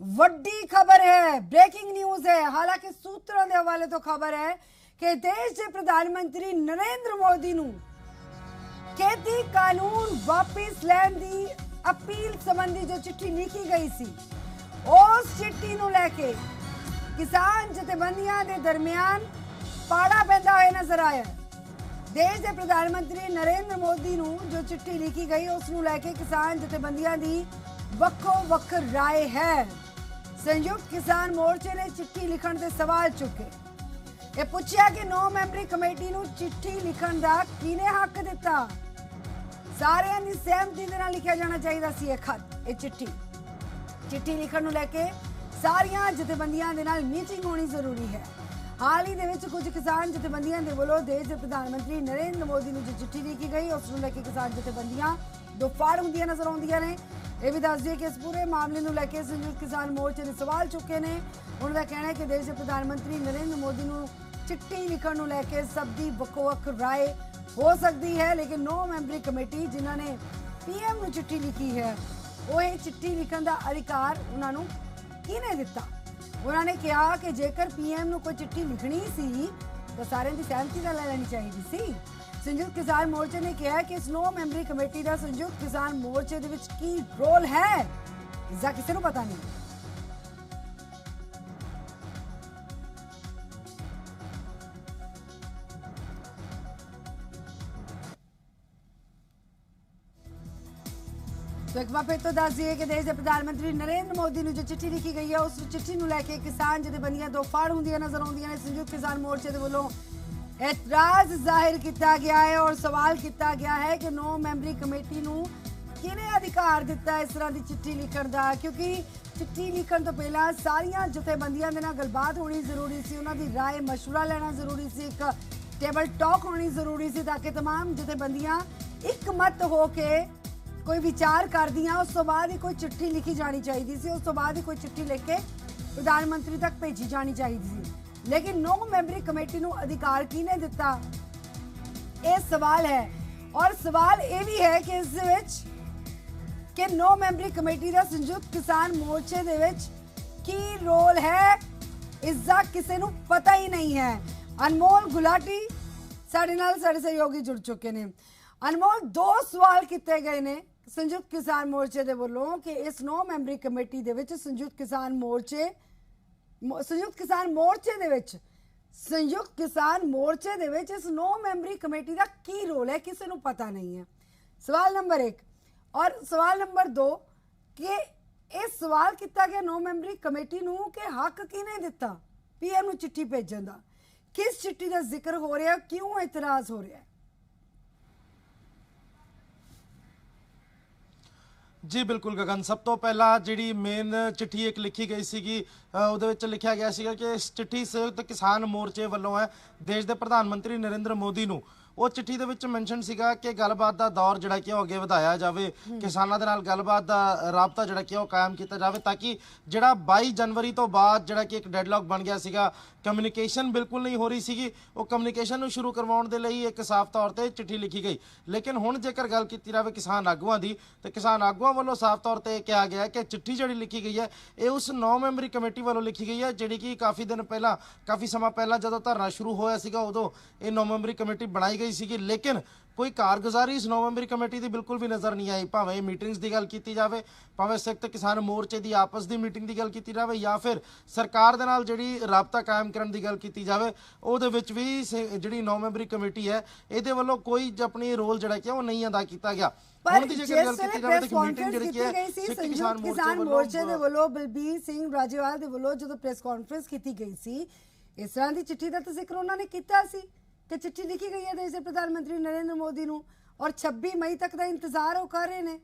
वड्डी खबर है, ब्रेकिंग न्यूज है। हालांकि सूत्रों के हवाले तो खबर है कि देश के प्रधानमंत्री नरेंद्र मोदी नूं खेती कानून वापिस लैण दी अपील संबंधी जो चिट्ठी लिखी गई सी, उस चिट्ठी नूं लैके किसान जथेबंदियां दे दरमियान पाड़ा पैदा होए नजर आया। देश के प्रधानमंत्री नरेंद्र मोदी नूं जो चिट्ठी लिखी गई उस नूं लैके किसान जथेबंदियां दी वक्को वक् राय है। संयुक्त किसान मोर्चे ने चिट्ठी लिखण दे सवाल चुके। ये पूछा कि 9 मैंबरी कमेटी नूं चिट्ठी लिखण दा किने हक दिता। सारियां दी सहमति दे नाल लिखिया जाना चाहिए सी खत। ये चिट्ठी लिखण नूं लैके सारियां जथेबंदियां दे नाल मीटिंग होनी जरूरी है। हाल ही दे विच कुछ किसान जथेबंदियां दे वल्लों देश के प्रधानमंत्री नरेंद्र मोदी नूं जो चिट्ठी लिखी गई उस नूं लैके किसान जथेबंदियां दो फाड़ हुंदियां नजर आउंदियां ने। ये भी दस दिए कि इस पूरे मामले को लैके संयुक्त किसान मोर्चे ने सवाल चुके ने। उनका कहना है कि देश के प्रधानमंत्री नरेंद्र मोदी को चिट्ठी लिखण को लैके सब दी वक्-वक् राय हो सकती है, लेकिन 9 मैंबरी कमेटी जिन्होंने पीएम को चिट्ठी लिखी है वो ये चिट्ठी लिखण का अधिकार उन्होंने किने दिता। उन्होंने कहा कि जेकर पीएम को कोई चिट्ठी लिखनी सी तो सारे की सहमति ले लेनी चाहिए सी। संयुक्त किसान मोर्चे ने कहा कि इस 9 मैंबरी कमेटी का संयुक्त किसान मोर्चे दे विच की रोल है, इसका किसी को पता नहीं। तो एक बार फिर तो दस दिए कि देश के प्रधानमंत्री नरेंद्र मोदी ने जो चिट्ठी लिखी गई है उस चिट्ठी को लैके किसान जथेबंदियां दो फाड़ होंदियां नजर आउंदियां ने। संयुक्त किसान मोर्चे के वल्लों एतराज जाहिर किया गया है और सवाल किया गया है कि 9 मैंबरी कमेटी नूं किने अधिकार दिता इस तरह की चिट्ठी लिखण दा, क्योंकि चिट्ठी लिखण तो पहला सारियां जथेबंदियां दे नाल गलबात होनी जरूरी सी, उन्हां दी राय मशवरा लेना जरूरी सी, एक टेबल टॉक होनी जरूरी सी ताकि तमाम जथेबंदियां एक मत हो के कोई विचार कर दियां। उस तो बाद ही कोई चिट्ठी लिखी जानी चाहिए सी, उस तो बाद ही कोई चिट्ठी लेके प्रधानमंत्री तक भेजी जानी चाहिए सी। लेकिन 9 मैंबरी कमेटी को अधिकार किने दिता, यह सवाल है। और सवाल यह भी है कि इस विच कि 9 मैंबरी कमेटी का संयुक्त किसान मोर्चे दे विच की रोल है, इसका किसी को पता ही नहीं है। अनमोल गुलाटी साडे नाल साडे सहयोगी जुड़ चुके हैं। अनमोल, 2 सवाल किए गए ने संयुक्त किसान मोर्चे दे वल्लों कि इस 9 मैंबरी कमेटी दे विच संयुक्त किसान मोर्चे दे विच इस 9 मैंबरी कमेटी का की रोल है, किसी को पता नहीं है। सवाल नंबर 1। और सवाल नंबर 2 कि इस सवाल किया गया 9 मैंबरी कमेटी नूं कि हक किने दिता पीएम नूं चिट्ठी भेजण दा, किस चिट्ठी का जिक्र हो रहा है, क्यों इतराज हो रहा है? जी बिल्कुल गगन, सब तो पहला जी मेन चिट्ठी एक लिखी गई सी उहदे लिखा गया सीगा कि इस चिट्ठी संयुक्त किसान मोर्चे वालों है देश के प्रधानमंत्री नरेंद्र मोदी नूं वो चिट्ठी दे विच मैंशन सीगा कि गलबात का दौर जिहड़ा कि अगे वधाया जाए, किसानां दे नाल गलबात का राबता जिहड़ा कि कायम किया जाए, ताकि जिहड़ा 22 जनवरी तो बाद जिहड़ा कि एक डेडलॉक बन गया सीगा, कम्यूनीकेशन बिल्कुल नहीं हो रही सी, वो कम्यूनीकेशन नूं शुरू करवाउण दे लई एक साफ तौर पर चिट्ठी लिखी गई। लेकिन हुण जेकर गल कीती जाए किसान आगूआं दी तो किसान आगूआं वालों साफ तौर पर कहा गया कि चिट्ठी जिहड़ी लिखी गई है ये उस 9 मैंबरी कमेटी वालों लिखी गई है जिहड़ी कि काफ़ी दिन पहला काफ़ी समा पहला जदों धरना शुरू होया सीगा उदों ये 9 मैंबरी कमेटी बनाई गई सी, लेकिन कोई कारगुजारी इस 9 मैंबरी कमेटी की बिल्कुल भी नज़र नहीं आई। भावें मीटिंग्स की गल की जाए, भावें संयुक्त किसान मोर्चे की आपस की मीटिंग की गल की जाए, या फिर सरकार दे नाल जिहड़ी राबता कायम करने की गल की जाए, उहदे विच भी जिहड़ी 9 मैंबरी कमेटी है इहदे वल्लों कोई अपनी रोल जिहड़ा कि नहीं अदा किया गया। बलबीर सिंह राजेवाल जो प्रेस कॉन्फ्रेंस की गई सी, इस तरह की चिट्ठी का तो जिक्र उन्होंने किया सी कि चिट्ठी लिखी गई है देश के प्रधानमंत्री नरेंद्र मोदी नूं और 26 मई तक का इंतजार वो कर रहे हैं।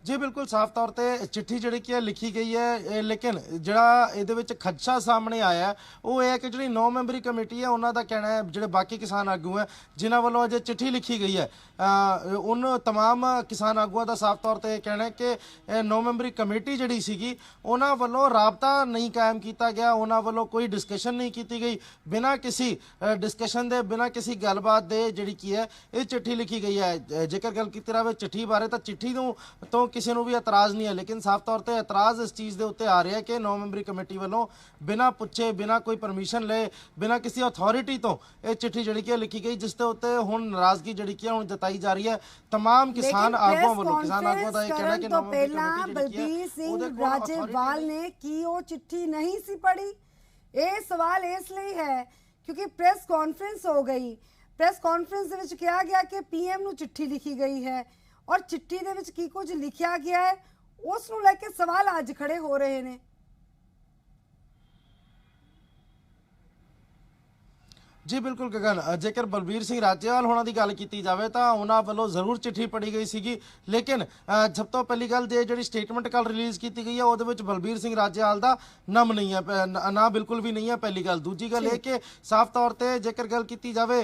जी बिल्कुल साफ तौर पे चिट्ठी ਜਿਹੜੀ ਕਿ ਲਿਖੀ ਗਈ ਹੈ ਲੇਕਿਨ ਜਿਹੜਾ ਇਹਦੇ ਵਿੱਚ ਖਦਸ਼ਾ ਸਾਹਮਣੇ ਆਇਆ ਉਹ ਇਹ ਹੈ ਕਿ ਜਿਹੜੀ 9 ਮੈਂਬਰੀ ਕਮੇਟੀ ਹੈ ਉਹਨਾਂ ਦਾ ਕਹਿਣਾ ਹੈ ਜਿਹੜੇ ਬਾਕੀ ਕਿਸਾਨ ਆਗੂ ਹੈ ਜਿਨ੍ਹਾਂ ਵੱਲੋਂ ਅਜੇ ਚਿੱਠੀ ਲਿਖੀ ਗਈ ਹੈ ਉਹਨਾਂ तमाम ਕਿਸਾਨ ਆਗੂਆਂ ਦਾ ਸਾਫ ਤੌਰ ਤੇ ਕਹਿਣਾ ਹੈ ਕਿ 9 ਮੈਂਬਰੀ ਕਮੇਟੀ ਜਿਹੜੀ ਸੀਗੀ ਉਹਨਾਂ ਵੱਲੋਂ ਰਾਬਤਾ ਨਹੀਂ ਕਾਇਮ ਕੀਤਾ ਗਿਆ ਉਹਨਾਂ ਵੱਲੋਂ ਕੋਈ ਡਿਸਕਸ਼ਨ ਨਹੀਂ ਕੀਤੀ ਗਈ ਬਿਨਾਂ ਕਿਸੇ ਡਿਸਕਸ਼ਨ ਦੇ ਬਿਨਾਂ ਕਿਸੇ ਗੱਲਬਾਤ ਦੇ ਜਿਹੜੀ ਕੀ ਹੈ ਇਹ ਚਿੱਠੀ ਲਿਖੀ ਗਈ ਹੈ ਜੇਕਰ ਗੱਲ ਕੀਤੀ ਜਾਵੇ ਚਿੱਠੀ ਬਾਰੇ ਤਾਂ ਚਿੱਠੀ ਨੂੰ ਤੋਂ ਕਿਸੇ ਨੂੰ ਵੀ ਇਤਰਾਜ਼ ਨਹੀਂ ਹੈ ਲੇਕਿਨ ਸਾਫ਼ ਤੌਰ ਤੇ ਇਤਰਾਜ਼ ਇਸ ਚੀਜ਼ ਦੇ ਉੱਤੇ ਆ ਰਿਹਾ ਕਿ 9 ਮੈਂਬਰੀ ਕਮੇਟੀ ਵੱਲੋਂ ਬਿਨਾਂ ਪੁੱਛੇ ਬਿਨਾਂ ਕੋਈ ਪਰਮਿਸ਼ਨ ਲਏ ਬਿਨਾਂ ਕਿਸੇ ਅਥਾਰਟੀ ਤੋਂ ਇਹ ਚਿੱਠੀ ਜਿਹੜੀ ਕਿ ਲਿਖੀ ਗਈ ਜਿਸ ਦੇ ਉੱਤੇ ਹੁਣ ਨਾਰਾਜ਼ਗੀ ਜਿਹੜੀ ਕਿ ਹੁਣ ਜਤਾਈ ਜਾ ਰਹੀ ਹੈ तमाम किसान आगुओं ਵੱਲੋਂ ਕਿਸਾਨ ਆਗੂਆਂ ਦਾ ਇਹ ਕਹਿਣਾ ਕਿ ਪਹਿਲਾਂ ਬਲਬੀਰ ਸਿੰਘ ਰਾਜੇਵਾਲ ਨੇ ਕੀ ਉਹ ਚਿੱਠੀ ਨਹੀਂ ਸੀ ਪੜ੍ਹੀ ਇਹ ਸਵਾਲ ਇਸ ਲਈ ਹੈ ਕਿਉਂਕਿ ਪ੍ਰੈਸ ਕਾਨਫਰੰਸ ਹੋ ਗਈ ਪ੍ਰੈਸ ਕਾਨਫਰੰਸ ਦੇ ਵਿੱਚ ਕਿਹਾ ਗਿਆ ਕਿ ਪੀਐਮ ਨੂੰ ਚਿੱਠੀ ਲਿਖੀ ਗਈ ਹੈ ਔਰ ਚਿੱਠੀ ਦੇ ਵਿੱਚ ਕੀ ਕੁਝ ਲਿਖਿਆ ਗਿਆ ਹੈ ਉਸ ਨੂੰ ਲੈ ਕੇ ਸਵਾਲ ਅੱਜ ਖੜੇ ਹੋ ਰਹੇ ਨੇ जी बिल्कुल गगन जेकर बलबीर सिंह राजेवाल होना की गल की जाए तो उन्होंने वालों जरूर चिट्ठी पढ़ी गई सी लेकिन सब तो पहली गल जी स्टेटमेंट कल रिलीज़ की गई है वो बलबीर सिंह राजेवाल का नाम नहीं है ना बिल्कुल भी नहीं है पहली गल दूजी गल ये कि साफ तौर पर जेकर गल की जाए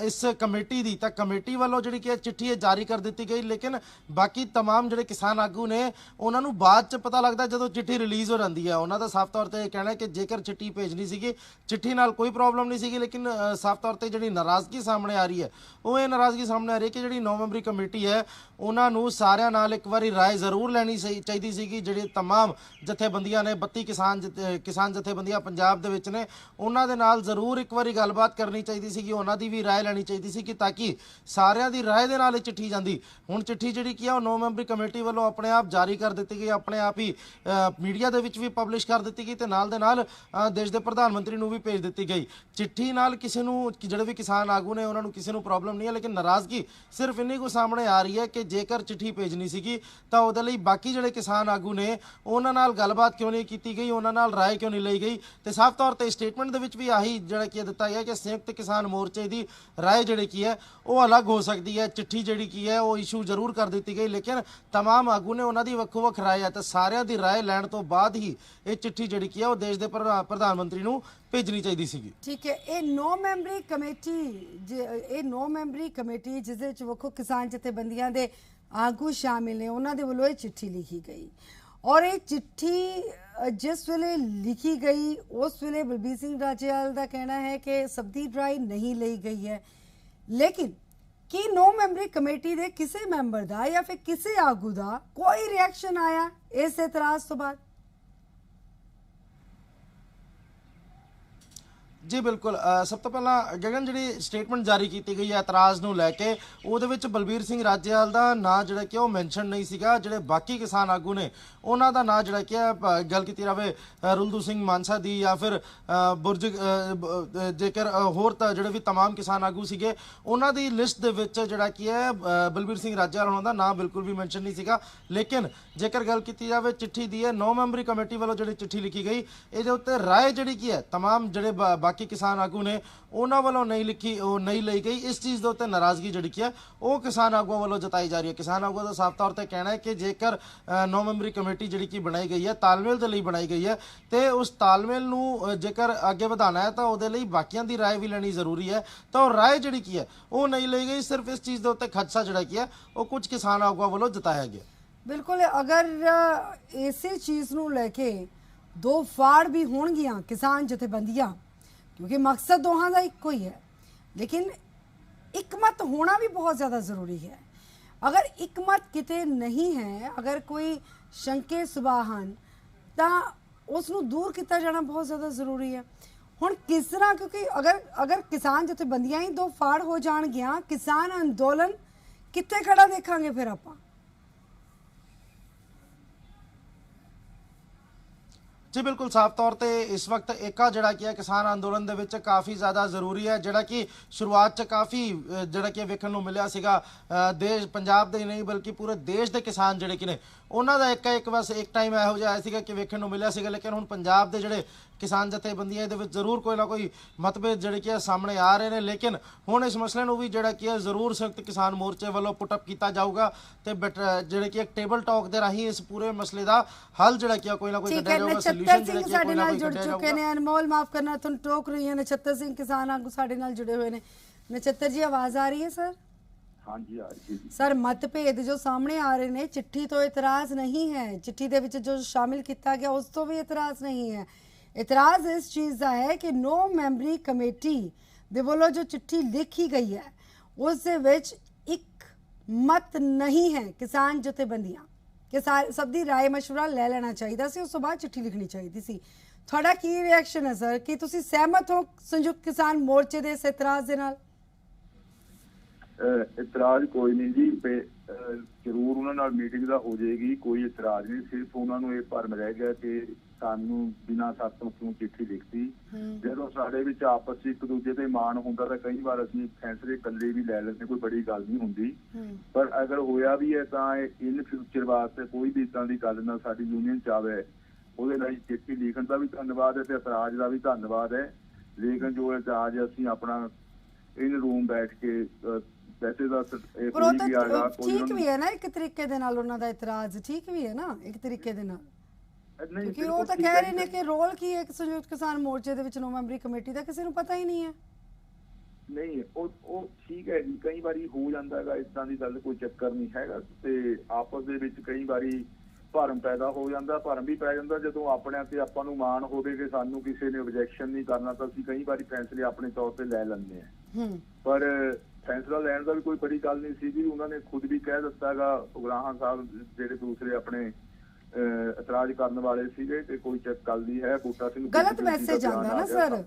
इस कमेटी की तो कमेटी वालों जी चिट्ठी जारी कर दी गई लेकिन बाकी तमाम जो किसान आगू ने उन्होंने बाद च पता लगता जो चिट्ठी रिलीज़ हो जाती है उन्होंने साफ तौर पर कहना है कि जेकर चिट्ठी भेजनी सी चिट्ठी नाल कोई प्रॉब्लम नहीं सी लेकिन साफ तौर पर जी नाराज़गी सामने आ रही है वो ये नाराज़गी सामने आ रही है कि जी 9 मैंबरी कमेटी है उन्होंने सारिਆਂ ਨਾਲ एक बार राय जरूर लैनी चाहिए सी जी तमाम जथेबंदियां ने 32 किसान जथेबंदियां पंजाब दे विच ने उन्हां दे नाल जरूर एक बार गलबात करनी चाहिए सी उन्हां दी भी राय लैनी चाहिए सी कि ताकि सारिਆਂ दी राय दे नाल चिट्ठी जांदी हुण चिट्ठी जिहड़ी की है 9 मैंबरी कमेटी वालों अपने आप जारी कर दी गई अपने आप ही मीडिया दे विच भी पब्लिश कर दी गई ते नाल दे नाल देश के प्रधानमंत्री नूं भी भेज दी गई चिट्ठी नाल किसी नूं जिहड़े भी किसान आगू ने उन्हां नूं किसी नूं प्रॉब्लम नहीं है लेकिन नाराज़गी सिर्फ इन्नी को सामने आ रही है कि जेकर चिट्ठी भेजनी सीगी तो उहदे लई बाकी जिहड़े किसान आगू ने उन्हां नाल गलबात क्यों नहीं की गई उन्हां नाल राय क्यों नहीं लई गई तो साफ तौर पर स्टेटमेंट दे विच भी आही जिहड़ा कि दिता गया कि संयुक्त किसान मोर्चे की राय जिहड़ी की है वो अलग हो सकती है चिट्ठी जिहड़ी की है वो इशू जरूर कर दी गई लेकिन तमाम आगू ने उन्हां दी वक्खो वक्ख राय है तो सारिਆਂ ਦੀ राय लैण तो बाद ही ये चिट्ठी जिहड़ी की है वो देश के प्रधानमंत्री नूं भेजनी चाहिए सी ठीक है ये 9 मैंबरी कमेटी ये 9 मैंबरी कमेटी जिस दे विच वक्खो किसान जथेबंदियां दे आगू शामिल ने उन्होंने दे वल्लों चिट्ठी लिखी गई और ये चिट्ठी जिस वेले लिखी गई उस वेले बलबीर सिंह राजेवाल का कहना है कि सबदी राय नहीं ली गई है लेकिन कि 9 मैंबरी कमेटी दे किसी मैंबर दा या फिर किसी आगू दा कोई रिएक्शन आया इस एतराज तो बाद जी बिल्कुल सब तो पहला गगन जी स्टेटमेंट जारी की गई है एतराज़ नूं लैके उहदे विच बलबीर सिंह राजेवाल का नां जिहड़ा कि मैंशन नहीं सीगा जिहड़े बाकी किसान आगू ने उन्हां दा नां जिहड़ा कि गल की जावे रुलदू सिंह मानसा दी या फिर बुरज जेकर होर जिहड़े भी तमाम किसान आगू सीगे उन्हां दी लिस्ट दे विच जिहड़ा कि है बलबीर सिंह राजेवाल होना दा नां बिल्कुल भी मैंशन नहीं सीगा लेकिन जेकर गल की जावे चिट्ठी दी है 9 मैंबरी कमेटी वालों जिहड़ी चिट्ठी लिखी गई इहदे उत्ते राय जिहड़ी की है तमाम जिहड़े बाकी किसान आगू ने उन्होंने वालों नहीं लिखी वो नहीं ली गई इस चीज़ के उत्ते नाराज़गी जिहड़ी है वो किसान आगुओं वालों जताई जा रही है किसान आगुओं का साफ तौर पर कहना है कि जेकर 9 मैंबरी कमेटी जिहड़ी कि बनाई गई है तालमेल के लिए बनाई गई है तो उस तालमेल नूं जेकर अगे वधाना है तो उहदे लई बाकियां दी राय भी लेनी जरूरी है तो राय जिहड़ी की है वो नहीं ली गई सिर्फ इस चीज़ के उत्ते खदशा जिहड़ा की है वो कुछ किसान आगुओं वालों जताया गया बिल्कुल अगर इसी चीज़ नूं लैके दो फाड़ भी होणगियां किसान जथेबंदियां क्योंकि मकसद दोहां का एक ही है लेकिन एक मत होना भी बहुत ज़्यादा ज़रूरी है अगर एक मत किते नहीं है अगर कोई शंके सुबाहन तो उसनूं दूर किया जाना बहुत ज़्यादा ज़रूरी है हुण किस तरह क्योंकि अगर किसान जथेबंदियां ही दो फाड़ हो जाणगियां किसान अंदोलन कित्थे खड़ा देखांगे फिर आपां जी बिल्कुल साफ तौर पर इस वक्त एका जिहड़ा कि है किसान अंदोलन दे विच काफ़ी ज़्यादा जरूरी है जिहड़ा कि शुरुआत च काफ़ी जिहड़ा कि वेखण नूं मिलिया सीगा देश पंजाब दे नहीं बल्कि पूरे देश के किसान जिहड़े कि ने उन्हां दा एक बस एक टाइम इहो जिहा आया सीगा कि वेखण नूं मिलिया सीगा लेकिन हुण पंजाब दे जिहड़े ਕਿਸਾਨ ਜਥੇਬੰਦੀਆਂ ਇਹਦੇ ਵਿੱਚ ਜ਼ਰੂਰ ਕੋਈ ਨਾ ਕੋਈ ਮਤਭੇਦ ਜਿਹੜੇ ਕਿ ਸਾਹਮਣੇ ਆ ਰਹੇ ਨੇ, ਲੇਕਿਨ ਹੁਣ ਇਸ ਮਸਲੇ ਨੂੰ ਵੀ ਜਿਹੜਾ ਕਿ ਜ਼ਰੂਰ ਸੰਯੁਕਤ ਕਿਸਾਨ ਮੋਰਚੇ ਵੱਲੋਂ ਪੁੱਟ ਅਪ ਕੀਤਾ ਜਾਊਗਾ ਤੇ ਜਿਹੜੇ ਕਿ ਇੱਕ ਟੇਬਲ ਟਾਕ ਦੇ ਰਾਹੀਂ ਇਸ ਪੂਰੇ ਮਸਲੇ ਦਾ ਹੱਲ ਜਿਹੜਾ ਕਿ ਕੋਈ ਨਾ ਕੋਈ ਕੱਢਿਆ ਜਾਊਗਾ, ਸੋਲੂਸ਼ਨ ਜਿਹੜਾ ਕਿ ਕੋਈ ਨਾ ਕੋਈ ਕੱਢਿਆ ਜਾਊਗਾ। ਨੇ ਅਨਮੋਲ ਮਾਫ ਕਰਨਾ ਤੁਹਾਨੂੰ ਟੋਕ ਰਹੀ ਹੈ ਨਛੱਤਰ ਸਿੰਘ ਕਿਸਾਨ ਆਗੂ ਸਾਡੇ ਨਾਲ जुड़े हुए ने। नछत्तर जी आवाज आ रही है सर? हाँ जी आ रही है सर मतभेद जो सामने आ रहे ने, चिट्ठी तो इतराज नहीं है, चिट्ठी दे विच जो शामिल किया गया उस तो भी इतराज नहीं है। इतराज इस चीज़ का है कि 9 मैंबरी कमेटी दे वालों जो चिट्ठी लिखी गई है उस दे विच एक मत नहीं है किसान जथेबंदियां कि सब दी राय मशवरा ले लेना चाहिए सी, उस तो बाद चिट्ठी लिखनी चाहिए सी। ਤੁਹਾਡਾ ਕੀ ਰਿਐਕਸ਼ਨ ਹੈ ਸਰ ਕਿ ਤੁਸੀਂ ਸਹਿਮਤ ਹੋ ਸੰਯੁਕਤ ਕਿਸਾਨ ਮੋਰਚੇ ਦੇ ਇਸ ਇਤਰਾਜ਼ ਦੇ ਨਾਲ? ਇਤਰਾਜ਼ ਕੋਈ ਨਹੀਂ ਜੀ, ਜ਼ਰੂਰ ਉਹਨਾਂ ਨਾਲ ਮੀਟਿੰਗ ਦਾ ਹੋ ਜਾਏਗੀ, ਕੋਈ ਇਤਰਾਜ਼ ਨਹੀਂ। ਸਿਰਫ ਉਹਨਾਂ ਨੂੰ ਇਹ ਭਰਮ ਰਹਿ ਗਿਆ ਕਿ ਸਾਨੂੰ ਬਿਨਾਂ ਸ਼ਰਤ ਤੋਂ ਕਿਉਂ ਚਿੱਠੀ ਲਿਖਤੀ। ਜਦੋਂ ਸਾਡੇ ਵਿੱਚ ਆਪਸ ਵਿੱਚ ਇੱਕ ਦੂਜੇ ਤੇ ਮਾਣ ਹੁੰਦਾ ਤਾਂ ਕਈ ਵਾਰ ਅਸੀਂ ਫੈਸਲੇ ਇਕੱਲੇ ਵੀ ਲੈ ਲੈਂਦੇ, ਕੋਈ ਬੜੀ ਗੱਲ ਨਹੀਂ ਹੁੰਦੀ। ਪਰ ਅਗਰ ਹੋਇਆ ਵੀ ਹੈ ਤਾਂ ਇਨ ਫਿਊਚਰ ਵਾਸਤੇ ਕੋਈ ਵੀ ਇਦਾਂ ਦੀ ਗੱਲ ਨਾ ਸਾਡੀ ਯੂਨੀਅਨ ਚ ਆਵੇ, ਉਹਦੇ ਲਈ ਚਿੱਠੀ ਲਿਖਣ ਦਾ ਵੀ ਧੰਨਵਾਦ ਹੈ ਤੇ ਇਤਰਾਜ਼ ਦਾ ਵੀ ਧੰਨਵਾਦ ਹੈ। ਲੇਕਿਨ ਜੋ ਇਤਰਾਜ਼ ਅਸੀਂ ਆਪਣਾ ਇਨ ਰੂਮ ਬੈਠ ਕੇ ਵੈਸੇ ਦਾ ਠੀਕ ਵੀ ਹੈ ਨਾ ਇੱਕ ਤਰੀਕੇ ਦੇ ਨਾਲ, ਉਹਨਾਂ ਦਾ ਇਤਰਾਜ਼ ਠੀਕ ਵੀ ਹੈ ਨਾ ਇੱਕ ਤਰੀਕੇ ਦੇ ਨਾਲ, ਕਿਉਂਕਿ ਉਹ ਤਾਂ ਕਹਿ ਰਹੇ ਨੇ ਕਿ ਰੋਲ ਕੀ ਹੈ ਸੰਯੁਕਤ ਕਿਸਾਨ ਮੋਰਚੇ ਦੇ ਵਿੱਚ 9 ਮੈਂਬਰੀ ਕਮੇਟੀ ਦਾ ਕਿਸੇ ਨੂੰ ਪਤਾ ਹੀ ਨਹੀਂ ਹੈ। ਨਹੀਂ ਉਹ ਠੀਕ ਹੈ ਜੀ, ਕਈ ਵਾਰੀ ਹੋ ਜਾਂਦਾ ਹੈਗਾ ਇਦਾਂ ਦੀ ਗੱਲ, ਕੋਈ ਚੱਕਰ ਨਹੀਂ ਹੈਗਾ। ਤੇ ਆਪਸ ਦੇ ਵਿੱਚ ਕਈ ਵਾਰੀ ਭਰਮ ਪੈਦਾ ਹੋ ਜਾਂਦਾ, ਭਰਮ ਵੀ ਪੈ ਜਾਂਦਾ। ਜਦੋਂ ਆਪਣਿਆਂ ਤੇ ਆਪਾਂ ਨੂੰ ਮਾਣ ਹੋਵੇ ਕਿ ਸਾਨੂੰ ਕਿਸੇ ਨੇ ਆਬਜੈਕਸ਼ਨ ਨਹੀਂ ਕਰਨਾ ਤਾਂ ਅਸੀਂ ਕਈ ਵਾਰੀ ਫੈਸਲੇ ਆਪਣੇ ਤੌਰ ਤੇ ਲੈ ਲੈਂਦੇ ਹਾਂ। ਪਰ ਫੈਸਲਾ ਲੈਣ ਦਾ ਵੀ ਕੋਈ ਬੜੀ ਗੱਲ ਨਹੀਂ ਸੀ ਜੀ, ਉਹਨਾਂ ਨੇ ਖੁਦ ਵੀ ਕਹਿ ਦਿੱਤਾ ਹੈਗਾ। ਉਗਰਾਹਾਂ ਸਾਹਿਬ ਜਿਹੜੇ ਦੂਸਰੇ ਆਪਣੇ ਇਤਰਾਜ਼ ਕਰਨ ਵਾਲੇ ਸੀਗੇ ਕਿ ਕੋਈ ਗੱਲ ਨਹੀਂ ਹੈ, ਬੂਟਾ ਸਿੰਘ ਗਲਤ ਮੈਸੇਜ ਆਉਂਦਾ ਨਾ ਸਰ,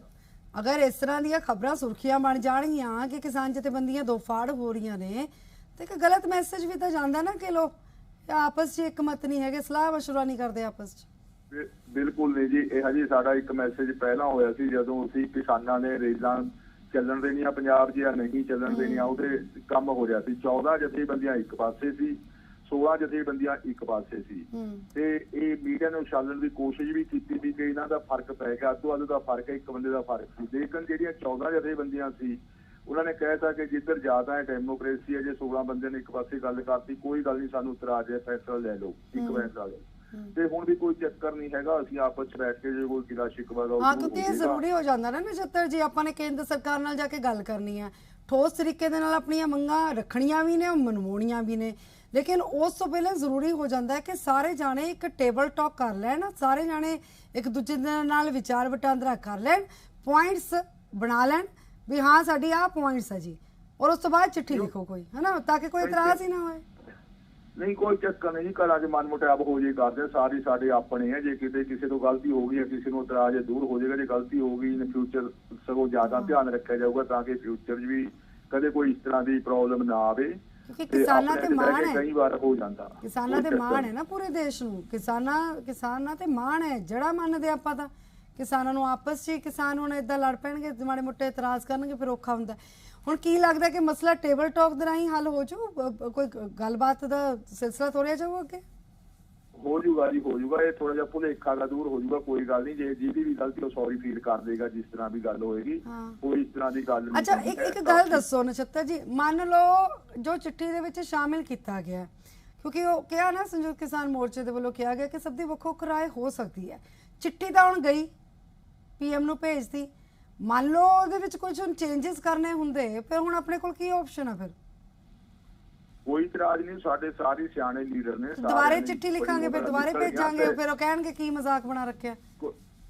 ਅਗਰ ਇਸ ਤਰ੍ਹਾਂ ਦੀਆਂ ਖਬਰਾਂ ਸੁਰਖੀਆਂ ਬਣ ਜਾਣਗੀਆਂ ਕਿ ਕਿਸਾਨ ਜਥੇਬੰਦੀਆਂ ਦੋ ਫਾੜ ਹੋ ਰਹੀਆਂ ਨੇ ਤੇ ਇੱਕ ਗਲਤ ਮੈਸੇਜ ਵੀ ਤਾਂ ਜਾਂਦਾ ਨਾ ਕਿ ਲੋਕ ਆਪਸ 'ਚ ਇੱਕ ਮਤ ਨਹੀਂ ਹੈਗੇ, ਸਲਾਹ ਮਸ਼ਵਰਾ ਨਹੀਂ ਕਰਦੇ ਆਪਸ 'ਚ। ਬਿਲਕੁਲ ਨਹੀਂ ਜੀ, ਇਹ ਹਜੇ ਸਾਡਾ ਇੱਕ ਮੈਸੇਜ ਪਹਿਲਾਂ ਹੋਇਆ ਸੀ ਜਦੋਂ ਅਸੀਂ ਕਿਸਾਨਾਂ ਨੇ ਰੇਲਾਂ ਚੱਲਣ ਦੇਣੀਆਂ ਪੰਜਾਬ 'ਚ ਜਾਂ ਨਹੀਂ ਚੱਲਣ ਦੇਣੀਆਂ, ਉਹਦੇ ਕੰਮ ਹੋ ਰਿਹਾ ਸੀ। 14 ਜਥੇਬੰਦੀਆਂ ਇੱਕ ਪਾਸੇ ਸੀ, 16 ਜਥੇਬੰਦੀਆਂ ਇੱਕ ਪਾਸੇ ਸੀ ਤੇ ਇਹ ਮੀਡੀਆ ਨੇ ਉਛਾਲਣ ਦੀ ਕੋਸ਼ਿਸ਼ ਵੀ ਕੀਤੀ ਸੀ ਕਿ ਇਹਨਾਂ ਦਾ ਫਰਕ ਪੈ ਗਿਆ, ਅੱਧੋ ਅੱਧ ਦਾ ਫਰਕ ਹੈ, ਇੱਕ ਬੰਦੇ ਦਾ ਫਰਕ ਸੀ। ਲੇਕਿਨ ਜਿਹੜੀਆਂ 14 ਜਥੇਬੰਦੀਆਂ ਸੀ ਉਹਨਾਂ ਨੇ ਕਹਿਤਾ ਕਿ ਜਿੱਧਰ ਜ਼ਿਆਦਾ ਹੈ ਡੈਮੋਕ੍ਰੇਸੀ ਹੈ, ਜੇ 16 ਬੰਦੇ ਨੇ ਇੱਕ ਪਾਸੇ ਗੱਲ ਕਰਤੀ ਕੋਈ ਗੱਲ ਨਹੀਂ, ਸਾਨੂੰ ਇਤਰਾਜ਼ ਹੈ, ਫੈਸਲਾ ਲੈ ਲਓ, ਇੱਕ ਫੈਸਲਾ ਲਓ। ਤੇ ਹੁਣ ਵੀ ਕੋਈ ਚੱਕਰ ਨਹੀਂ ਹੈਗਾ, ਅਸੀਂ ਆਪਸ ਚ ਬੈਠ ਕੇ ਜੇ ਕੋਈ ਗਿਲਾ ਸ਼ਿਕਵਾ ਦਾ ਕਿਉਂਕਿ ਇਹ ਜ਼ਰੂਰੀ ਹੋ ਜਾਂਦਾ ਨਾ ਨਛੱਤਰ ਜੀ, ਆਪਾਂ ਨੇ ਕੇਂਦਰ ਸਰਕਾਰ ਨਾਲ ਜਾ ਕੇ ਗੱਲ ਕਰਨੀ ਹੈ, ਠੋਸ ਤਰੀਕੇ ਦੇ ਨਾਲ ਆਪਣੀਆਂ ਮੰਗਾਂ ਰੱਖਣੀਆਂ ਵੀ ਨੇ, ਮਨਵਾਉਣੀਆਂ ਵੀ ਨੇ, ਲੇਕਿਨ ਉਸ ਤੋਂ ਪਹਿਲਾਂ ਜ਼ਰੂਰੀ ਹੋ ਜਾਂਦਾ ਹੈ ਕਿ ਸਾਰੇ ਜਾਣੇ ਇੱਕ ਟੇਬਲ ਟਾਕ ਕਰ ਲੈਣ, ਸਾਰੇ ਜਾਣੇ ਇੱਕ ਦੂਜੇ ਦੇ ਨਾਲ ਵਿਚਾਰ ਵਟਾਂਦਰਾ ਕਰ ਲੈਣ, ਪੁਆਇੰਟਸ ਬਣਾ ਲੈਣ ਵੀ ਹਾਂ ਸਾਡੀ ਆਹ ਪੁਆਇੰਟਸ ਹੈ ਜੀ, ਔਰ ਉਸ ਤੋਂ ਬਾਅਦ ਚਿੱਠੀ ਲਿਖੋ ਕੋਈ, ਹੈ ਨਾ, ਤਾਂ ਕਿ ਕੋਈ ਇਤਰਾਜ਼ ਹੀ ਨਾ ਹੋਏ। ਨਹੀਂ ਕੋਈ ਚੱਕਰ ਨਹੀਂ, ਘਰਾਂ 'ਚ ਮਨ ਮੁਟਾਵ ਹੋ ਜੇ ਕਰਦੇ, ਸਾਰੇ ਸਾਡੇ ਆਪਣੇ ਹੈ। ਜੇ ਕਿਤੇ ਕਿਸੇ ਤੋਂ ਗਲਤੀ ਹੋ ਗਈ ਹੈ, ਕਿਸੇ ਨੂੰ ਇਤਰਾਜ਼ ਦੂਰ ਹੋ ਜਾਏਗਾ। ਜੇ ਗਲਤੀ ਹੋ ਗਈ ਇਨ ਫਿਊਚਰ ਸਗੋਂ ਜ਼ਿਆਦਾ ਧਿਆਨ ਰੱਖਿਆ ਜਾਊਗਾ ਤਾਂ ਕਿ ਫਿਊਚਰ 'ਚ ਵੀ ਕਦੇ ਕੋਈ ਇਸ ਤਰ੍ਹਾਂ ਦੀ ਪ੍ਰੋਬਲਮ ਨਾ ਆਵੇ। ਕਿਸਾਨਾਂ ਤੇ ਮਾਣ ਹੈ, ਕਈ ਵਾਰ ਹੋ ਜਾਂਦਾ, ਕਿਸਾਨਾਂ ਤੇ ਮਾਣ ਹੈ ਨਾ ਪੂਰੇ ਦੇਸ਼ ਨੂੰ, ਕਿਸਾਨਾਂ ਤੇ ਮਾਣ ਹੈ, ਜੜਾ ਮੰਨਦੇ ਆਪਾਂ ਤਾਂ ਕਿਸਾਨਾਂ ਨੂੰ। ਆਪਸ 'ਚ ਕਿਸਾਨ ਹੁਣ ਏਦਾਂ ਲੜ ਪੈਣਗੇ, ਮਾੜੇ ਮੋਟੇ ਇਤਰਾਜ਼ ਕਰਨਗੇ, ਫਿਰ ਔਖਾ ਹੁੰਦਾ। ਹੁਣ ਕੀ ਲੱਗਦਾ ਕਿ ਮਸਲਾ ਟੇਬਲ ਟਾਕ ਦੇ ਰਾਹੀਂ ਹੱਲ ਹੋ ਜਾਊ, ਕੋਈ ਗੱਲਬਾਤ ਦਾ ਸਿਲਸਿਲਾ ਤੋੜਿਆ ਜਾਊ ਅੱਗੇ? ਹੋ ਜੂਗਾ ਜੀ, ਹੋ ਜੂਗਾ। ਇਹ ਥੋੜਾ ਜਿਹਾ ਭੁਲੇਖਾ ਦਾ ਦੂਰ ਹੋ ਜੂਗਾ, ਕੋਈ ਗੱਲ ਨਹੀਂ। ਜੇ ਜਿਹਦੀ ਵੀ ਗਲਤੀ ਉਹ ਸੌਰੀ ਫੀਲ ਕਰ ਦੇਗਾ, ਜਿਸ ਤਰ੍ਹਾਂ ਵੀ ਗੱਲ ਹੋਏਗੀ, ਕੋਈ ਇਸ ਤਰ੍ਹਾਂ ਦੀ ਗੱਲ ਨਹੀਂ। ਅੱਛਾ ਇੱਕ ਗੱਲ ਦੱਸੋ ਨਛੱਤਰ ਜੀ, ਮੰਨ ਲਓ ਜੋ ਚਿੱਠੀ ਦੇ ਵਿੱਚ ਸ਼ਾਮਿਲ ਕੀਤਾ ਗਿਆ, ਕਿਉਂਕਿ ਉਹ ਕਿਹਾ ਨਾ ਸੰਯੁਕਤ ਕਿਸਾਨ ਮੋਰਚੇ ਦੇ ਵੱਲੋਂ ਕਿਹਾ ਗਿਆ ਕਿ ਸਭ ਦੀ ਵੱਖੋ ਵੱਖ ਰਾਏ ਹੋ ਸਕਦੀ ਹੈ, ਚਿੱਠੀ ਤਾਂ ਹੁਣ ਗਈ PM ਨੂੰ ਭੇਜਦੀ, ਮੰਨ ਲਓ ਉਹਦੇ ਵਿੱਚ ਕੁਝ ਚੇਂਜਸ ਕਰਨੇ ਹੁੰਦੇ, ਫਿਰ ਹੁਣ ਆਪਣੇ ਕੋਲ ਕੀ ਆਪਸ਼ਨ ਆ? ਫਿਰ ਕੋਈ ਇਤਰਾਜ਼ ਨਹੀਂ, ਸਾਡੇ ਸਾਰੇ ਸਿਆਣੇ ਲੀਡਰ ਨੇ, ਦੁਬਾਰੇ ਚਿੱਠੀ ਲਿਖਾਂਗੇ, ਫਿਰ ਦੁਬਾਰੇ ਭੇਜਾਂਗੇ, ਫਿਰ ਉਹ ਕਹਿਣਗੇ ਕੀ ਮਜ਼ਾਕ ਬਣਾ ਰੱਖਿਆ।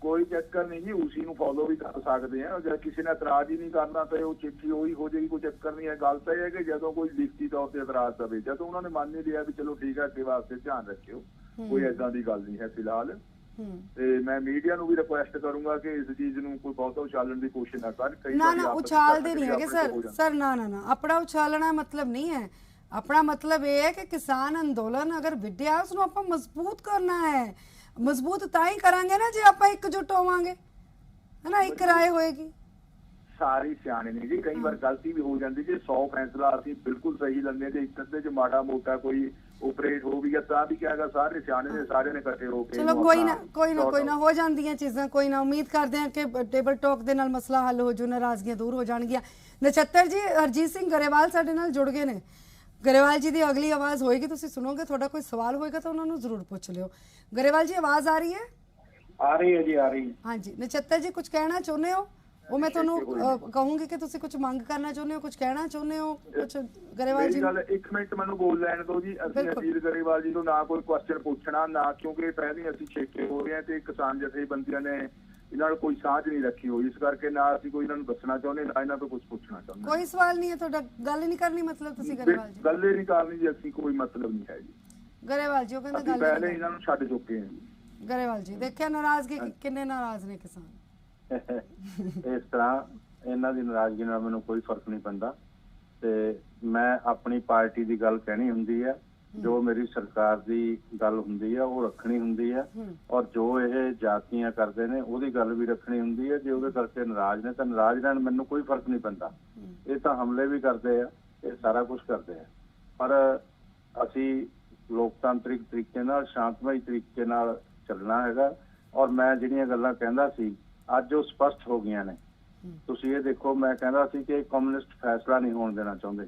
ਕੋਈ ਚੱਕਰ ਨਹੀਂ ਜੀ, ਉਸੇ ਨੂੰ ਫੋਲੋ ਵੀ ਕਰ ਸਕਦੇ ਆ। ਜੇ ਕਿਸੇ ਨੇ ਇਤਰਾਜ਼ ਹੀ ਨਹੀਂ ਕਰਨਾ ਤਾਂ ਉਹ ਚਿੱਠੀ ਉਹੀ ਹੋ ਜਾਏਗੀ, ਕੋਈ ਚੱਕਰ ਨਹੀਂ ਹੈ। ਗੱਲ ਤਾਂ ਇਹ ਹੈ ਕਿ ਜਦੋਂ ਕੋਈ ਲਿਖਤੀ ਤੌਰ ਤੇ ਇਤਰਾਜ਼ ਦਵੇ, ਜਦੋਂ ਉਹਨਾਂ ਨੇ ਮੰਨ ਨਹੀਂ ਲਿਆ ਵੀ ਚਲੋ ਠੀਕ ਹੈ ਅੱਗੇ ਵਾਸਤੇ ਧਿਆਨ ਰੱਖਿਓ, ਕੋਈ ਏਦਾਂ ਦੀ ਗੱਲ ਨਹੀਂ ਹੈ ਫਿਲਹਾਲ। ਤੇ ਮੈਂ ਮੀਡੀਆ ਨੂੰ ਵੀ ਰਿਕੁਐਸਟ ਕਰੂੰਗਾ ਕਿ ਇਸ ਚੀਜ਼ ਨੂੰ ਕੋਈ ਬਹੁਤਾ ਉਛਾਲਣ ਦੀ ਕੋਸ਼ਿਸ਼ ਨਾ ਕਰ। ਨਾ ਉਛਾਲਦੇ ਨਹੀਂ ਹੈਗੇ ਸਰ, ਨਾ ਆਪਣਾ ਉਛਾਲਣਾ ਮਤਲਬ ਨਹੀਂ ਹੈ। ਆਪਣਾ ਮਤਲਬ ਇਹ ਹੈ ਕਿ ਕਿਸਾਨ ਅੰਦੋਲਨ ਅਗਰ ਵਿੱਢਿਆ ਉਸਨੂੰ ਆਪਾਂ ਮਜ਼ਬੂਤ ਕਰਨਾ ਹੈ। ਮਜ਼ਬੂਤ ਤਾਂ ਹੀ ਕਰਾਂਗੇ ਨਾ ਜੇ ਆਪਾਂ ਇਕਜੁੱਟ ਹੋਵਾਂਗੇ, ਹੈ ਨਾ, ਇੱਕ ਰਾਏ ਹੋਏਗੀ। ਸਾਰੇ ਸਿਆਣੇ ਨੇ ਜੀ, ਕਈ ਵਾਰ ਗਲਤੀ ਵੀ ਹੋ ਜਾਂਦੀ ਜੇ 100 ਫੈਸਲਾ ਅਸੀਂ ਬਿਲਕੁਲ ਸਹੀ ਲੈਂਦੇ ਤੇ ਇੱਕ ਅੱਧੇ ਚ ਮਾੜਾ ਮੋਟਾ ਕੋਈ ਆਪਰੇਟ ਹੋ ਵੀ ਗਿਆ ਤਾਂ ਵੀ ਕਿਹਾਗਾ ਸਾਰੇ ਸਿਆਣੇ ਨੇ ਸਾਰਿਆਂ ਨੇ ਇਕੱਠੇ ਹੋ ਕੇ ਚਲੋ ਕੋਈ ਨਾ ਹੋ ਜਾਂਦੀਆਂ ਚੀਜ਼ਾਂ, ਕੋਈ ਨਾ ਉਮੀਦ ਕਰਦੇ ਹਾਂ ਕਿ ਟੇਬਲ ਟਾਕ ਦੇ ਨਾਲ ਮਸਲਾ ਹੱਲ ਹੋ ਜੂ, ਨਾਰਾਜ਼ਗੀਆਂ ਦੂਰ ਹੋ ਜਾਣਗੀਆਂ। ਨਛੱਤਰ ਜੀ, ਹਰਜੀਤ ਸਿੰਘ ਗਰੇਵਾਲ ਸਾਡੇ ਨਾਲ ਜੁੜ ਗਏ ਨੇ। ਗਰੇਵਾਲ ਜੀ ਦੀ ਅਗਲੀ ਆਵਾਜ਼ ਹੋਏਗੀ, ਤੁਸੀਂ ਸੁਣੋਗੇ, ਤੁਹਾਡਾ ਕੋਈ ਸਵਾਲ ਹੋਏਗਾ ਤਾਂ ਉਹਨਾਂ ਨੂੰ ਜ਼ਰੂਰ ਪੁੱਛ ਲਿਓ। ਗਰੇਵਾਲ ਜੀ ਆਵਾਜ਼ ਆ ਰਹੀ ਹੈ? ਆ ਰਹੀ ਹੈ ਜੀ, ਆ ਰਹੀ। ਹਾਂਜੀ ਨਛੱਤਰ ਜੀ, ਕੁਝ ਕਹਿਣਾ ਚਾਹੁੰਦੇ ਹੋ? ਉਹ ਮੈਂ ਤੁਹਾਨੂੰ ਕਹੂੰਗੀ ਕਿ ਤੁਸੀਂ ਕੁਝ ਮੰਗ ਕਰਨਾ ਚਾਹੁੰਦੇ ਹੋ, ਕੁਝ ਕਹਿਣਾ ਚਾਹੁੰਦੇ ਹੋ ਕੁਝ ਗਰੇਵਾਲ ਜੀ? ਗੱਲ 1 ਮਿੰਟ ਮੈਨੂੰ ਬੋਲ ਲੈਣ ਦਿਓ ਜੀ। ਅਸੀਂ ਅਜੀਤ ਗਰੇਵਾਲ ਜੀ ਨੂੰ ਨਾ ਕੋਈ ਕੁਐਸਚਨ ਪੁੱਛਣਾ ਨਾ, ਕਿਉਂਕਿ ਪਹਿਲੇ ਅਸੀਂ ਛੇਕੇ ਹੋ ਰਹੇ ਹਾਂ ਤੇ ਕਿਸਾਨ ਜਥੇਬੰਦੀਆਂ ਨੇ ਇਹਨਾਂ ਨਾਲ ਕੋਈ ਸਾਂਝ ਨਹੀਂ ਰੱਖੀ ਹੋਈ, ਇਸ ਕਰਕੇ ਨਾ ਅਸੀਂ ਕੋਈ ਇਹਨਾਂ ਨੂੰ ਦੱਸਣਾ ਚਾਹੁੰਦੇ ਨਾ ਇਹਨਾਂ ਤੋਂ ਕੁਝ ਪੁੱਛਣਾ ਚਾਹੁੰਦੇ। ਕੋਈ ਸਵਾਲ ਨਹੀਂ ਹੈ ਤੁਹਾਡਾ, ਗੱਲ ਹੀ ਨਹੀਂ ਕਰਨੀ ਮਤਲਬ ਤੁਸੀਂ ਗਰੇਵਾਲ ਜੀ? ਗੱਲ ਹੀ ਨਹੀਂ ਕਰਨੀ ਜੀ, ਅਸੀਂ ਕੋਈ ਮਤਲਬ ਨਹੀਂ ਹੈ ਜੀ ਗਰੇਵਾਲ ਜੀ। ਉਹ ਕਹਿੰਦੇ ਗੱਲ ਪਹਿਲੇ ਇਹਨਾਂ ਨੂੰ ਛੱਡ ਚੁੱਕੇ ਹਾਂ ਜੀ। ਗਰੇਵਾਲ ਜੀ ਦੇਖਿਆ ਨਾਰਾਜ਼ਗੀ, ਕਿੰਨੇ ਨਾਰਾਜ਼ ਨੇ ਕਿਸਾਨ। ਇਸ ਤਰ੍ਹਾਂ ਇਹਨਾਂ ਦੀ ਨਾਰਾਜ਼ਗੀ ਨਾਲ ਮੈਨੂੰ ਕੋਈ ਫਰਕ ਨਹੀਂ ਪੈਂਦਾ ਤੇ ਮੈਂ ਆਪਣੀ ਪਾਰਟੀ ਦੀ ਗੱਲ ਕਹਿਣੀ ਹੁੰਦੀ ਹੈ, ਜੋ ਮੇਰੀ ਸਰਕਾਰ ਦੀ ਗੱਲ ਹੁੰਦੀ ਹੈ ਉਹ ਰੱਖਣੀ ਹੁੰਦੀ ਹੈ, ਔਰ ਜੋ ਇਹ ਜਾਤੀਆਂ ਕਰਦੇ ਨੇ ਉਹਦੀ ਗੱਲ ਵੀ ਰੱਖਣੀ ਹੁੰਦੀ ਹੈ। ਜੇ ਉਹਦੇ ਕਰਕੇ ਨਾਰਾਜ਼ ਨੇ ਤਾਂ ਨਾਰਾਜ਼ ਰਹਿਣ, ਮੈਨੂੰ ਕੋਈ ਫਰਕ ਨਹੀਂ ਪੈਂਦਾ। ਇਹ ਤਾਂ ਹਮਲੇ ਵੀ ਕਰਦੇ ਆ, ਇਹ ਸਾਰਾ ਕੁਝ ਕਰਦੇ ਆ, ਪਰ ਅਸੀਂ ਲੋਕਤਾਂਤਰਿਕ ਤਰੀਕੇ ਨਾਲ, ਸ਼ਾਂਤਮਈ ਤਰੀਕੇ ਨਾਲ ਚੱਲਣਾ ਹੈਗਾ। ਔਰ ਮੈਂ ਜਿਹੜੀਆਂ ਗੱਲਾਂ ਕਹਿੰਦਾ ਸੀ ਅੱਜ ਉਹ ਸਪਸ਼ਟ ਹੋ ਗਈਆਂ ਨੇ। ਤੁਸੀਂ ਇਹ ਦੇਖੋ, ਮੈਂ ਕਹਿੰਦਾ ਸੀ ਕਿ ਕਮਿਊਨਿਸਟ ਫੈਸਲਾ ਨਹੀਂ ਹੋਣ ਦੇਣਾ ਚਾਹੁੰਦੇ।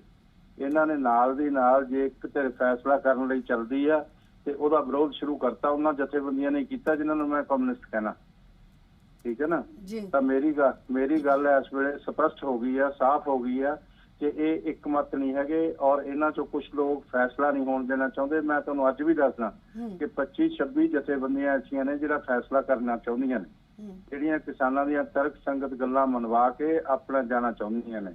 ਇਹਨਾਂ ਨੇ ਨਾਲ ਦੀ ਨਾਲ ਜੇ ਇੱਕ ਧਿਰ ਫੈਸਲਾ ਕਰਨ ਲਈ ਚੱਲਦੀ ਆ ਤੇ ਉਹਦਾ ਵਿਰੋਧ ਸ਼ੁਰੂ ਕਰਤਾ। ਉਹਨਾਂ ਜਥੇਬੰਦੀਆਂ ਨੇ ਕੀਤਾ ਜਿਨ੍ਹਾਂ ਨੂੰ ਮੈਂ ਕਮਿਊਨਿਸਟ ਕਹਿਣਾ, ਠੀਕ ਹੈ ਨਾ। ਤਾਂ ਮੇਰੀ ਗੱਲ ਇਸ ਵੇਲੇ ਸਪਸ਼ਟ ਹੋ ਗਈ ਆ, ਸਾਫ਼ ਹੋ ਗਈ ਆ ਕਿ ਇਹ ਇੱਕ ਮਤ ਨਹੀਂ ਹੈਗੇ ਔਰ ਇਹਨਾਂ ਚੋਂ ਕੁਝ ਲੋਕ ਫੈਸਲਾ ਨਹੀਂ ਹੋਣ ਦੇਣਾ ਚਾਹੁੰਦੇ। ਮੈਂ ਤੁਹਾਨੂੰ ਅੱਜ ਵੀ ਦੱਸਦਾ ਕਿ 25-26 ਜਥੇਬੰਦੀਆਂ ਐਸੀਆਂ ਨੇ ਜਿਹੜਾ ਫੈਸਲਾ ਕਰਨਾ ਚਾਹੁੰਦੀਆਂ ਨੇ, ਜਿਹੜੀਆਂ ਕਿਸਾਨਾਂ ਦੀਆਂ ਤਰਕ ਸੰਗਤ ਗੱਲਾਂ ਮਨਵਾ ਕੇ ਆਪਣਾ ਜਾਣਾ ਚਾਹੁੰਦੀਆਂ ਨੇ।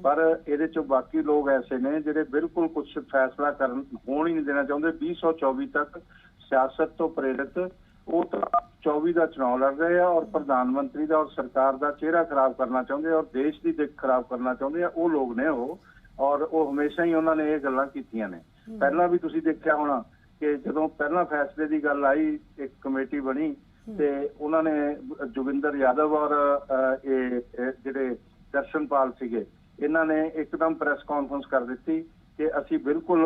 ਪਰ ਇਹਦੇ ਚੋਂ ਬਾਕੀ ਲੋਕ ਐਸੇ ਨੇ ਜਿਹੜੇ ਬਿਲਕੁਲ ਕੁਝ ਫੈਸਲਾ ਕਰਨ ਹੋਣ ਹੀ ਨਹੀਂ ਦੇਣਾ ਚਾਹੁੰਦੇ। 2024 ਤੱਕ ਸਿਆਸਤ ਤੋਂ ਪ੍ਰੇਰਿਤ ਉਹ ਤਾਂ 24 ਦਾ ਚੁਣਾਵ ਲੜ ਰਹੇ ਆ ਔਰ ਪ੍ਰਧਾਨ ਮੰਤਰੀ ਦਾ ਔਰ ਸਰਕਾਰ ਦਾ ਚਿਹਰਾ ਖਰਾਬ ਕਰਨਾ ਚਾਹੁੰਦੇ ਔਰ ਦੇਸ਼ ਦੀ ਦਿੱਖ ਖਰਾਬ ਕਰਨਾ ਚਾਹੁੰਦੇ ਆ। ਉਹ ਲੋਕ ਨੇ ਉਹ, ਔਰ ਉਹ ਹਮੇਸ਼ਾ ਹੀ ਉਹਨਾਂ ਨੇ ਇਹ ਗੱਲਾਂ ਕੀਤੀਆਂ ਨੇ। ਪਹਿਲਾਂ ਵੀ ਤੁਸੀਂ ਦੇਖਿਆ ਹੋਣਾ ਕਿ ਜਦੋਂ ਪਹਿਲਾਂ ਫੈਸਲੇ ਦੀ ਗੱਲ ਆਈ, ਇੱਕ ਕਮੇਟੀ ਬਣੀ ਤੇ ਉਹਨਾਂ ਨੇ ਜੋਗਿੰਦਰ ਯਾਦਵ ਔਰ ਇਹ ਜਿਹੜੇ ਦਰਸ਼ਨਪਾਲ ਸੀਗੇ, ਇਹਨਾਂ ਨੇ ਇੱਕਦਮ ਪ੍ਰੈਸ ਕਾਨਫਰੰਸ ਕਰ ਦਿੱਤੀ ਕਿ ਅਸੀਂ ਬਿਲਕੁਲ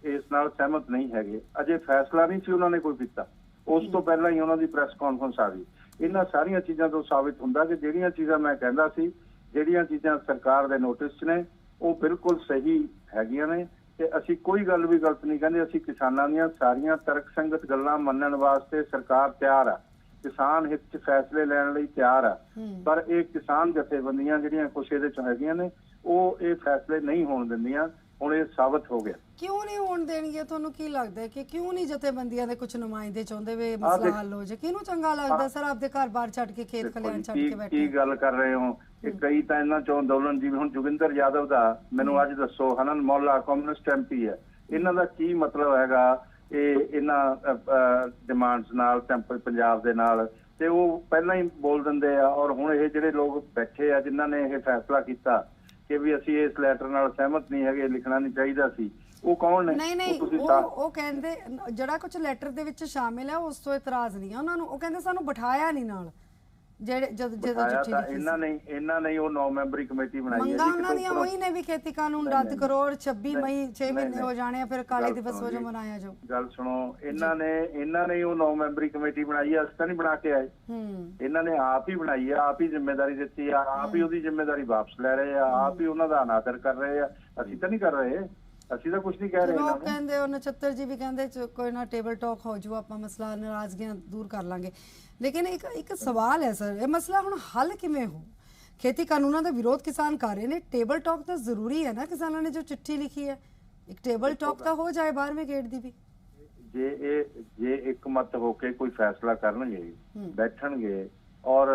ਇਸ ਨਾਲ ਸਹਿਮਤ ਨਹੀਂ ਹੈਗੇ। ਅਜੇ ਫੈਸਲਾ ਨਹੀਂ ਸੀ ਉਹਨਾਂ ਨੇ ਕੋਈ ਕੀਤਾ, ਉਸ ਤੋਂ ਪਹਿਲਾਂ ਹੀ ਉਹਨਾਂ ਦੀ ਪ੍ਰੈਸ ਕਾਨਫਰੰਸ ਆ ਗਈ। ਇਹਨਾਂ ਸਾਰੀਆਂ ਚੀਜ਼ਾਂ ਤੋਂ ਸਾਬਿਤ ਹੁੰਦਾ ਕਿ ਜਿਹੜੀਆਂ ਚੀਜ਼ਾਂ ਮੈਂ ਕਹਿੰਦਾ ਸੀ, ਜਿਹੜੀਆਂ ਚੀਜ਼ਾਂ ਸਰਕਾਰ ਦੇ ਨੋਟਿਸ 'ਚ ਨੇ, ਉਹ ਬਿਲਕੁਲ ਸਹੀ ਹੈਗੀਆਂ ਨੇ ਤੇ ਅਸੀਂ ਕੋਈ ਗੱਲ ਵੀ ਗਲਤ ਨਹੀਂ ਕਹਿੰਦੇ। ਅਸੀਂ ਕਿਸਾਨਾਂ ਦੀਆਂ ਸਾਰੀਆਂ ਤਰਕਸੰਗਤ ਗੱਲਾਂ ਮੰਨਣ ਵਾਸਤੇ ਸਰਕਾਰ ਤਿਆਰ ਆ, ਕਿਸਾਨ ਹਿੱਤ 'ਚ ਫੈਸਲੇ ਲੈਣ ਲਈ ਤਿਆਰ ਆ। ਪਰ ਇਹ ਕਿਸਾਨ ਜਥੇਬੰਦੀਆਂ ਜਿਹੜੀਆਂ ਕੁਛ ਇਹਦੇ 'ਚ ਹੈਗੀਆਂ ਨੇ, ਉਹ ਇਹ ਫੈਸਲੇ ਨਹੀਂ ਹੋਣ ਦਿੰਦੀਆਂ। ਹੁਣ ਇਹ ਸਾਬਤ ਹੋ ਗਿਆ। ਕਿਉਂ ਨਹੀਂ ਹੋਣ ਦੇਣਗੇ? ਤੁਹਾਨੂੰ ਕੀ ਲੱਗਦਾ ਹੈ ਕਿ ਕਿਉਂ ਨਹੀਂ ਜਥੇਬੰਦੀਆਂ ਦੇ ਕੁਝ ਨੁਮਾਇੰਦੇ ਚਾਹੁੰਦੇ ਵੇ ਮਸਲਾ ਹੱਲ ਹੋ ਜਾਏ? ਕਿਹਨੂੰ ਚੰਗਾ ਲੱਗਦਾ ਸਰ ਆਪਦੇ ਘਰ-ਬਾਰ ਛੱਡ ਕੇ, ਖੇਤ ਖਲਿਆਣ ਛੱਡ ਕੇ ਬੈਠੇ? ਕੀ ਗੱਲ ਕਰ ਰਹੇ ਹੋ? ਕਈ ਤਾਂ ਇਹਨਾਂ ਚੋਂ ਅੰਦੋਲਨ ਜਿਵੇਂ ਹੁਣ ਜੋਗਿੰਦਰ ਯਾਦਵ ਦਾ, ਮੈਨੂੰ ਅੱਜ ਦੱਸੋ, ਹਨਨ ਮੌਲਾ ਕਮਿਊਨਿਸਟ MP ਹੈ, ਇਹਨਾਂ ਦਾ ਕੀ ਮਤਲਬ ਹੈਗਾ ਇਹ ਇਹਨਾਂ ਡਿਮਾਂਡਸ ਨਾਲ, ਟੈਂਪਲ ਪੰਜਾਬ ਦੇ ਨਾਲ? ਤੇ ਉਹ ਪਹਿਲਾਂ ਹੀ ਬੋਲ ਦਿੰਦੇ ਆ। ਔਰ ਹੁਣ ਇਹ ਜਿਹੜੇ ਲੋਕ ਬੈਠੇ ਆ ਜਿਨ੍ਹਾਂ ਨੇ ਇਹ ਫੈਸਲਾ ਕੀਤਾ ਕਿ ਵੀ ਅਸੀਂ ਇਸ ਲੈਟਰ ਨਾਲ ਸਹਿਮਤ ਨਹੀਂ ਹੈਗੇ, ਲਿਖਣਾ ਨਹੀਂ ਚਾਹੀਦਾ ਸੀ, ਉਹ ਕੌਣ ਨੇ? ਨਹੀਂ ਉਹ ਕਹਿੰਦੇ ਜਿਹੜਾ ਕੁਝ ਲੈਟਰ ਦੇ ਵਿੱਚ ਸ਼ਾਮਿਲ ਹੈ ਉਸ ਤੋਂ ਇਤਰਾਜ਼ ਨਹੀਂ ਹੈ ਉਹਨਾਂ ਨੂੰ। ਉਹ ਕਹਿੰਦੇ ਸਾਨੂੰ ਬਿਠਾਇਆ ਨਹੀਂ ਨਾਲ, ਜਿਹੜੇ ਜਦੋਂ ਚਿੱਠੀ ਲਿਖੀ ਇਹਨਾਂ ਨੇ ਉਹ 9 ਮੈਂਬਰੀ ਕਮੇਟੀ ਬਣਾਈ ਹੈ। ਮੰਗਾਂ ਉਹਨਾਂ ਦੀਆਂ ਉਹੀ ਨੇ ਵੀ ਖੇਤੀ ਕਾਨੂੰਨ ਰੱਦ ਕਰੋ ਔਰ 26 ਮਈ 6 ਮਹੀਨੇ ਹੋ ਜਾਣੇ ਆ, ਫਿਰ ਕਾਲੇ ਦਿਵਸ ਵਜੋਂ ਮਨਾਇਆ ਜਾਓ। ਗੱਲ ਸੁਣੋ, ਇਹਨਾਂ ਨੇ ਉਹ 9 ਮੈਂਬਰੀ ਕਮੇਟੀ ਬਣਾਈ ਹੈ, ਅਸੀਂ ਤਾਂ ਨਹੀਂ ਬਣਾ ਕੇ ਆਏ। ਇਹਨਾਂ ਨੇ ਆਪ ਹੀ ਬਣਾਈ ਹੈ, ਆਪ ਹੀ ਜ਼ਿੰਮੇਵਾਰੀ ਦਿੱਤੀ ਆ, ਆਪ ਹੀ ਉਹਦੀ ਜ਼ਿੰਮੇਵਾਰੀ ਵਾਪਸ ਲੈ ਰਹੇ ਆ, ਆਪ ਹੀ ਉਹਨਾਂ ਦਾ ਅਨਾਦਰ ਕਰ ਰਹੇ ਆ। ਅਸੀਂ ਤਾਂ ਨਹੀਂ ਕਰ ਰਹੇ, ਅਸੀਂ ਤਾਂ ਕੁਝ ਨਹੀਂ ਕਹਿ ਰਹੇ। ਲੋਕ ਕਹਿੰਦੇ ਉਹ ਨਛੱਤਰ ਜੀ ਵੀ ਕਹਿੰਦੇ ਕੋਈ ਨਾ ਟੇਬਲ ਟਾਕ ਹੋ ਜਾਊ, ਆਪਾਂ ਮਸਲਾ ਨਾਰਾਜ਼ਗੀਆਂ ਦੂਰ ਕਰ ਲਾਂਗੇ। ਲੇਕਿਨ ਇੱਕ ਸਵਾਲ ਹੈ ਸਰ, ਇਹ ਮਸਲਾ ਹੁਣ ਹੱਲ ਕਿਵੇਂ ਹੋ? ਖੇਤੀ ਕਾਨੂੰਨਾਂ ਦਾ ਵਿਰੋਧ ਕਿਸਾਨ ਕਰ ਰਹੇ ਨੇ, ਟੇਬਲ ਟਾਕ ਤਾਂ ਜ਼ਰੂਰੀ ਹੈ ਨਾ। ਕਿਸਾਨਾਂ ਨੇ ਜੋ ਚਿੱਠੀ ਲਿਖੀ ਹੈ, ਇੱਕ ਟੇਬਲ ਟਾਕ ਤਾਂ ਹੋ ਜਾਏ 12ਵੇਂ ਗੇਟ ਦੀ ਵੀ। ਜੇ ਇੱਕ ਮਤ ਹੋ ਕੇ ਕੋਈ ਫੈਸਲਾ ਕਰਨਗੇ, ਬੈਠਣਗੇ, ਔਰ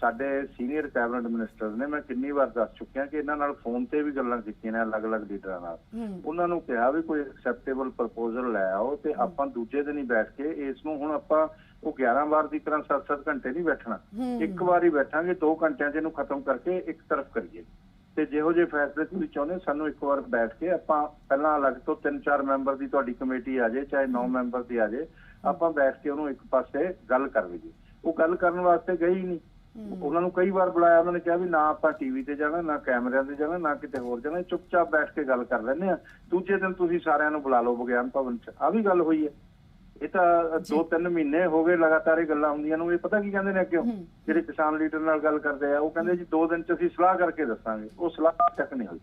ਸਾਡੇ ਸੀਨੀਅਰ ਕੈਬਨਿਟ ਮਿਨਿਸਟਰ ਨੇ, ਮੈਂ ਕਿੰਨੀ ਵਾਰ ਦੱਸ ਚੁੱਕਿਆ ਕਿ ਇਹਨਾਂ ਨਾਲ ਫੋਨ ਤੇ ਵੀ ਗੱਲਾਂ ਕੀਤੀਆਂ ਨੇ ਅਲੱਗ-ਅਲੱਗ ਲੀਡਰਾਂ ਨਾਲ। ਉਹਨਾਂ ਨੂੰ ਕਿਹਾ ਵੀ ਕੋਈ ਐਕਸੈਪਟੇਬਲ ਪ੍ਰਪੋਜ਼ਲ ਲੈ ਆਓ ਤੇ ਆਪਾਂ ਦੂਜੇ ਦਿਨ ਹੀ ਬੈਠ ਕੇ ਇਸ ਨੂੰ, ਹੁਣ ਆਪਾਂ ਉਹ 11 ਵਾਰ ਦੀ ਤਰ੍ਹਾਂ 7-7 ਘੰਟੇ ਨਹੀਂ ਬੈਠਣਾ, ਇੱਕ ਵਾਰ ਹੀ ਬੈਠਾਂਗੇ, 2 ਘੰਟਿਆਂ 'ਚ ਇਹਨੂੰ ਖਤਮ ਕਰਕੇ ਇੱਕ ਤਰਫ ਕਰੀਏ। ਤੇ ਜਿਹੋ ਜਿਹੇ ਫੈਸਲੇ ਤੁਸੀਂ ਚਾਹੁੰਦੇ, ਸਾਨੂੰ ਇੱਕ ਵਾਰ ਬੈਠ ਕੇ ਆਪਾਂ ਪਹਿਲਾਂ ਅਲੱਗ ਤੋਂ 3-4 ਮੈਂਬਰ ਦੀ ਤੁਹਾਡੀ ਕਮੇਟੀ ਆ ਜਾਏ, ਚਾਹੇ 9 ਮੈਂਬਰ ਦੀ ਆ ਜਾਏ, ਆਪਾਂ ਬੈਠ ਕੇ ਉਹਨੂੰ ਇੱਕ ਪਾਸੇ ਗੱਲ ਕਰ ਲਈਏ। ਉਹ ਗੱਲ ਕਰਨ ਵਾਸਤੇ ਗਈ ਨਹੀਂ, ਉਹਨਾਂ ਨੂੰ ਕਈ ਵਾਰ ਬੁਲਾਇਆ, ਉਹਨਾਂ ਨੇ ਕਿਹਾ ਵੀ ਨਾ ਆਪਾਂ ਟੀਵੀ ਤੇ ਜਾਣਾ, ਨਾ ਕੈਮਰਿਆਂ ਤੇ ਜਾਣਾ, ਨਾ ਕਿਤੇ ਹੋਰ ਜਾਣਾ, ਚੁੱਪਚਾਪ ਬੈਠ ਕੇ ਗੱਲ ਕਰ ਲੈਂਦੇ ਆ। ਦੂਜੇ ਦਿਨ ਤੁਸੀਂ ਸਾਰਿਆਂ ਨੂੰ ਬੁਲਾ ਲਓ ਵਿਗਿਆਨ ਭਵਨ 'ਚ। ਆ ਵੀ ਗੱਲ ਹੋਈ ਹੈ। ਇਹ ਤਾਂ 2-3 ਮਹੀਨੇ ਹੋ ਗਏ ਲਗਾਤਾਰ ਇਹ ਗੱਲਾਂ ਹੁੰਦੀਆਂ ਨੂੰ। ਇਹ ਪਤਾ ਕੀ ਕਹਿੰਦੇ ਨੇ ਅੱਗੇ ਜਿਹੜੇ ਕਿਸਾਨ ਲੀਡਰ ਨਾਲ ਗੱਲ ਕਰਦੇ ਆ, ਉਹ ਕਹਿੰਦੇ ਜੀ 2 ਦਿਨ 'ਚ ਅਸੀਂ ਸਲਾਹ ਕਰਕੇ ਦੱਸਾਂਗੇ। ਉਹ ਸਲਾਹ ਤੱਕ ਨਹੀਂ ਹੋਈ।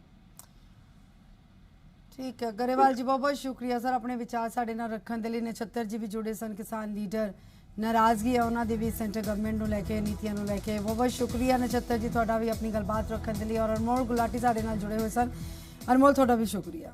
ਠੀਕ ਹੈ ਗਰੇਵਾਲ ਜੀ, ਬਹੁਤ ਬਹੁਤ ਸ਼ੁਕਰੀਆ ਸਰ ਆਪਣੇ ਵਿਚਾਰ ਸਾਡੇ ਨਾਲ ਰੱਖਣ ਦੇ ਲਈ। ਨਛੱਤਰ ਜੀ ਵੀ ਜੁੜੇ ਸਨ, ਕਿਸਾਨ ਲੀਡਰ। ਨਾਰਾਜ਼ਗੀ ਹੈ ਉਹਨਾਂ ਦੀ ਵੀ ਸੈਂਟਰ ਗਵਰਨਮੈਂਟ ਨੂੰ ਲੈ ਕੇ, ਨੀਤੀਆਂ ਨੂੰ ਲੈ ਕੇ। ਬਹੁਤ ਬਹੁਤ ਸ਼ੁਕਰੀਆ ਨਛੱਤਰ ਜੀ ਤੁਹਾਡਾ ਵੀ ਆਪਣੀ ਗੱਲਬਾਤ ਰੱਖਣ ਦੇ ਲਈ। ਔਰ ਅਨਮੋਲ ਗੁਲਾਟੀ ਸਾਡੇ ਨਾਲ ਜੁੜੇ ਹੋਏ ਸਨ। ਅਨਮੋਲ ਤੁਹਾਡਾ ਵੀ ਸ਼ੁਕਰੀਆ।